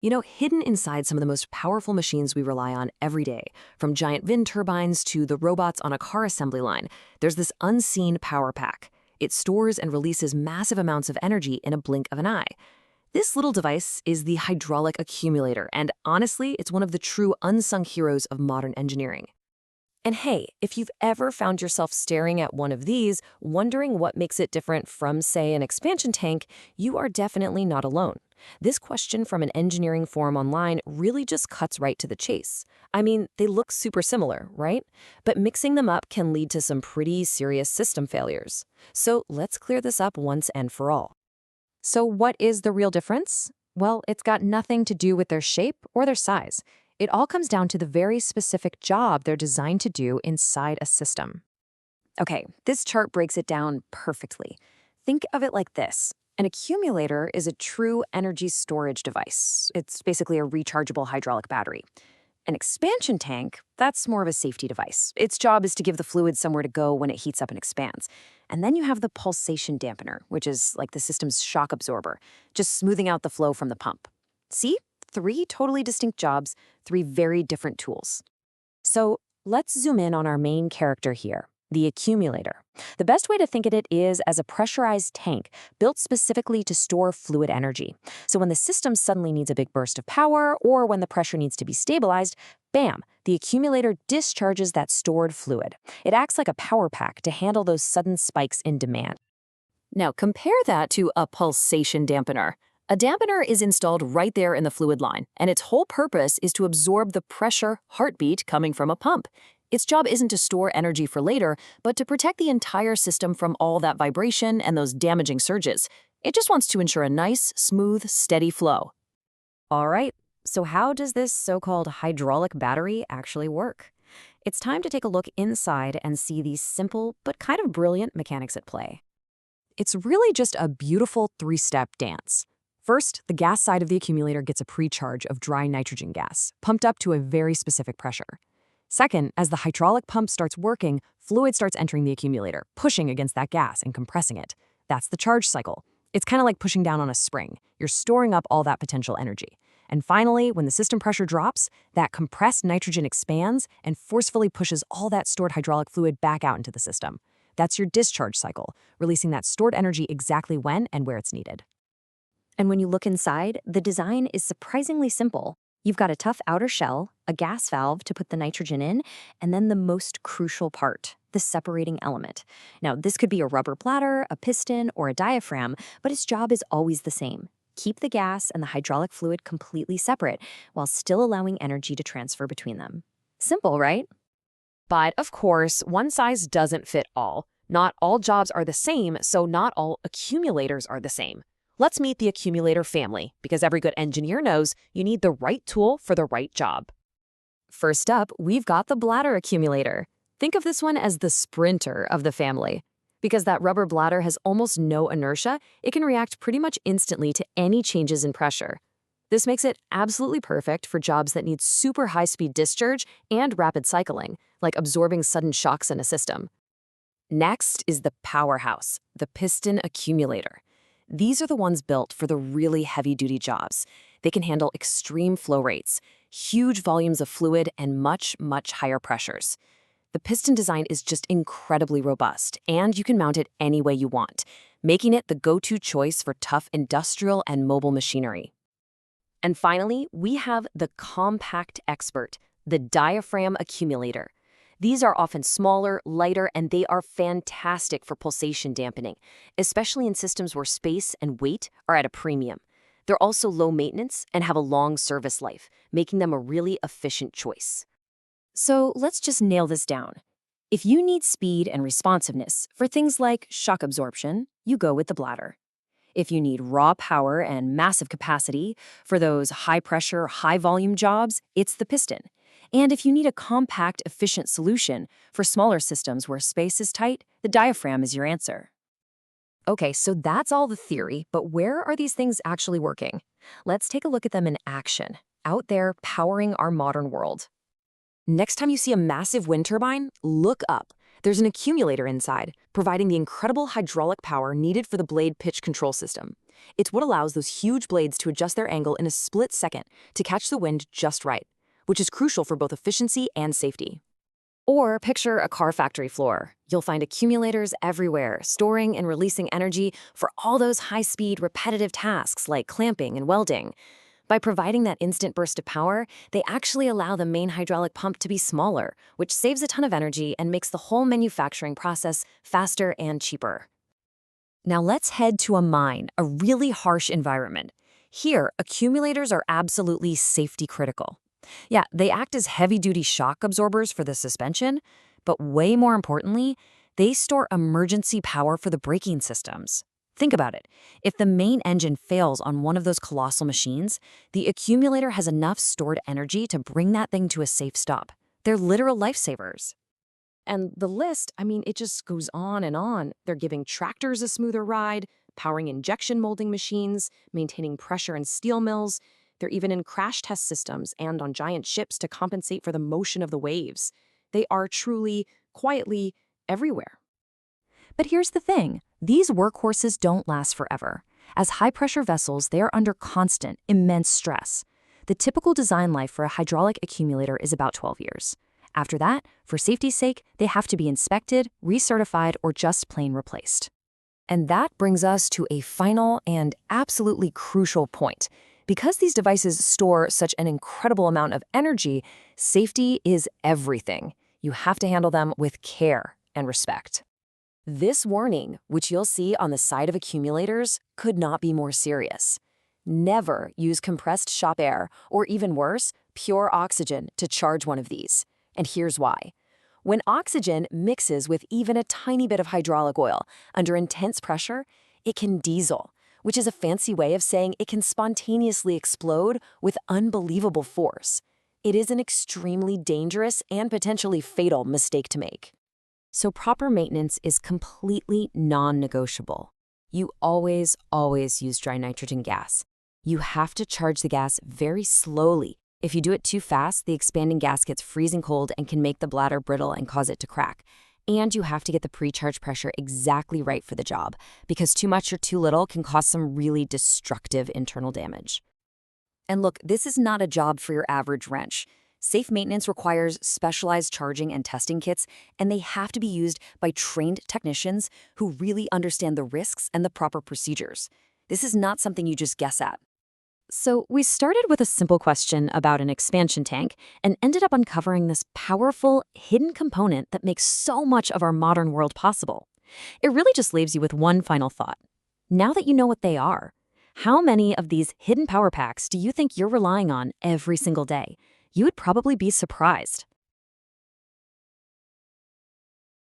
Hidden inside some of the most powerful machines we rely on every day, from giant wind turbines to the robots on a car assembly line, there's this unseen power pack. It stores and releases massive amounts of energy in a blink of an eye. This little device is the hydraulic accumulator, and honestly, it's one of the true unsung heroes of modern engineering. And hey, if you've ever found yourself staring at one of these, wondering what makes it different from, say, an expansion tank, you are definitely not alone. This question from an engineering forum online really just cuts right to the chase. I mean, they look super similar, right? But mixing them up can lead to some pretty serious system failures. So let's clear this up once and for all. So what is the real difference? Well, it's got nothing to do with their shape or their size. It all comes down to the very specific job they're designed to do inside a system. Okay, this chart breaks it down perfectly. Think of it like this. An accumulator is a true energy storage device. It's basically a rechargeable hydraulic battery. An expansion tank, that's more of a safety device. Its job is to give the fluid somewhere to go when it heats up and expands. And then you have the pulsation dampener, which is like the system's shock absorber, just smoothing out the flow from the pump. See? 3 totally distinct jobs, 3 very different tools. So let's zoom in on our main character here, the accumulator. The best way to think of it is as a pressurized tank built specifically to store fluid energy. So when the system suddenly needs a big burst of power or when the pressure needs to be stabilized, bam, the accumulator discharges that stored fluid. It acts like a power pack to handle those sudden spikes in demand. Now compare that to a pulsation dampener. A dampener is installed right there in the fluid line, and its whole purpose is to absorb the pressure, heartbeat coming from a pump. Its job isn't to store energy for later, but to protect the entire system from all that vibration and those damaging surges. It just wants to ensure a nice, smooth, steady flow. All right, so how does this so-called hydraulic battery actually work? It's time to take a look inside and see these simple but kind of brilliant mechanics at play. It's really just a beautiful 3-step dance. First, the gas side of the accumulator gets a pre-charge of dry nitrogen gas, pumped up to a very specific pressure. Second, as the hydraulic pump starts working, fluid starts entering the accumulator, pushing against that gas and compressing it. That's the charge cycle. It's kind of like pushing down on a spring. You're storing up all that potential energy. And finally, when the system pressure drops, that compressed nitrogen expands and forcefully pushes all that stored hydraulic fluid back out into the system. That's your discharge cycle, releasing that stored energy exactly when and where it's needed. And when you look inside, the design is surprisingly simple. You've got a tough outer shell, a gas valve to put the nitrogen in, and then the most crucial part, the separating element. Now, this could be a rubber bladder, a piston, or a diaphragm, but its job is always the same. Keep the gas and the hydraulic fluid completely separate while still allowing energy to transfer between them. Simple, right? But of course, one size doesn't fit all. Not all jobs are the same, so not all accumulators are the same. Let's meet the accumulator family, because every good engineer knows you need the right tool for the right job. First up, we've got the bladder accumulator. Think of this one as the sprinter of the family. Because that rubber bladder has almost no inertia, it can react pretty much instantly to any changes in pressure. This makes it absolutely perfect for jobs that need super high-speed discharge and rapid cycling, like absorbing sudden shocks in a system. Next is the Powerhouse, the piston accumulator. These are the ones built for the really heavy-duty jobs. They can handle extreme flow rates, huge volumes of fluid, and much, much higher pressures. The piston design is just incredibly robust, and you can mount it any way you want, making it the go-to choice for tough industrial and mobile machinery. And finally, we have the compact expert, the diaphragm accumulator. These are often smaller, lighter, and they are fantastic for pulsation dampening, especially in systems where space and weight are at a premium. They're also low maintenance and have a long service life, making them a really efficient choice. So let's just nail this down. If you need speed and responsiveness for things like shock absorption, you go with the bladder. If you need raw power and massive capacity for those high-pressure, high-volume jobs, it's the piston. And if you need a compact, efficient solution for smaller systems where space is tight, the diaphragm is your answer. Okay, so that's all the theory, but where are these things actually working? Let's take a look at them in action, out there powering our modern world. Next time you see a massive wind turbine, look up. There's an accumulator inside, providing the incredible hydraulic power needed for the blade pitch control system. It's what allows those huge blades to adjust their angle in a split second to catch the wind just right, which is crucial for both efficiency and safety. Or picture a car factory floor. You'll find accumulators everywhere, storing and releasing energy for all those high-speed, repetitive tasks like clamping and welding. By providing that instant burst of power, they actually allow the main hydraulic pump to be smaller, which saves a ton of energy and makes the whole manufacturing process faster and cheaper. Now let's head to a mine, a really harsh environment. Here, accumulators are absolutely safety critical. Yeah, they act as heavy-duty shock absorbers for the suspension, but way more importantly, they store emergency power for the braking systems. Think about it. If the main engine fails on one of those colossal machines, the accumulator has enough stored energy to bring that thing to a safe stop. They're literal lifesavers. And the list, it just goes on and on. They're giving tractors a smoother ride, powering injection molding machines, maintaining pressure in steel mills. They're even in crash test systems and on giant ships to compensate for the motion of the waves. They are truly, quietly, everywhere. But here's the thing. These workhorses don't last forever. As high-pressure vessels, they are under constant, immense stress. The typical design life for a hydraulic accumulator is about 12 years. After that, for safety's sake, they have to be inspected, recertified, or just plain replaced. And that brings us to a final and absolutely crucial point. Because these devices store such an incredible amount of energy, safety is everything. You have to handle them with care and respect. This warning, which you'll see on the side of accumulators, could not be more serious. Never use compressed shop air, or even worse, pure oxygen to charge one of these. And here's why. When oxygen mixes with even a tiny bit of hydraulic oil under intense pressure, it can diesel, which is a fancy way of saying it can spontaneously explode with unbelievable force. It is an extremely dangerous and potentially fatal mistake to make. So proper maintenance is completely non-negotiable. You always use dry nitrogen gas. You have to charge the gas very slowly. If you do it too fast, the expanding gas gets freezing cold and can make the bladder brittle and cause it to crack. And you have to get the pre-charge pressure exactly right for the job, because too much or too little can cause some really destructive internal damage. And look, this is not a job for your average wrench. Safe maintenance requires specialized charging and testing kits, and they have to be used by trained technicians who really understand the risks and the proper procedures. This is not something you just guess at. So we started with a simple question about an expansion tank and ended up uncovering this powerful, hidden component that makes so much of our modern world possible. It really just leaves you with one final thought. Now that you know what they are, how many of these hidden power packs do you think you're relying on every single day? You would probably be surprised.